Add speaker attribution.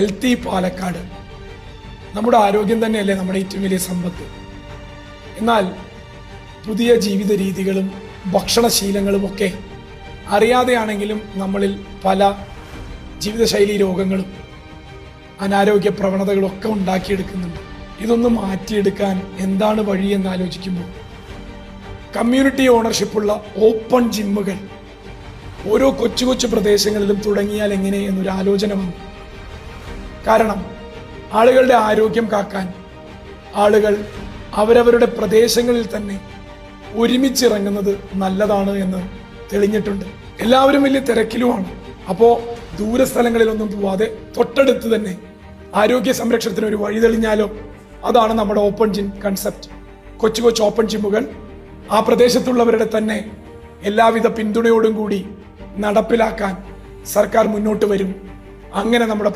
Speaker 1: Healthy Palakkad. നമ്മുടെ ആരോഗ്യം തന്നെയല്ലേ നമ്മുടെ ഏറ്റവും വലിയ സമ്പത്ത്. എന്നാൽ പുതിയ ജീവിത രീതികളും ഭക്ഷണശീലങ്ങളും ഒക്കെ അറിയാതെയാണെങ്കിലും നമ്മളിൽ പല ജീവിതശൈലി രോഗങ്ങളും അനാരോഗ്യ പ്രവണതകളൊക്കെ ഉണ്ടാക്കിയെടുക്കുന്നുണ്ട്. ഇതൊന്ന് മാറ്റിയെടുക്കാൻ എന്താണ് വഴി എന്ന് ആലോചിക്കുമ്പോൾ കമ്മ്യൂണിറ്റി ഓണർഷിപ്പുള്ള ഓപ്പൺ ജിമ്മുകൾ ഓരോ കൊച്ചു കൊച്ചു പ്രദേശങ്ങളിലും തുടങ്ങിയാൽ എങ്ങനെ എന്നൊരു ആലോചന വന്നു. കാരണം ആളുകളുടെ ആരോഗ്യം കാക്കാൻ ആളുകൾ അവരവരുടെ പ്രദേശങ്ങളിൽ തന്നെ ഒരുമിച്ചിറങ്ങുന്നത് നല്ലതാണ് എന്ന് തെളിഞ്ഞിട്ടുണ്ട്. എല്ലാവരും വലിയ തിരക്കിലുമാണ്. അപ്പോൾ ദൂരസ്ഥലങ്ങളിലൊന്നും പോവാതെ തൊട്ടടുത്ത് തന്നെ ആരോഗ്യ സംരക്ഷണത്തിന് ഒരു വഴി തെളിഞ്ഞാലോ? അതാണ് നമ്മുടെ ഓപ്പൺ ജിം കൺസെപ്റ്റ്. കൊച്ചു കൊച്ചു ഓപ്പൺ ജിമ്മുകൾ ആ പ്രദേശത്തുള്ളവരുടെ തന്നെ എല്ലാവിധ പിന്തുണയോടും കൂടി നടപ്പിലാക്കാൻ സർക്കാർ മുന്നോട്ട് വരും. അങ്ങനെ നമ്മുടെ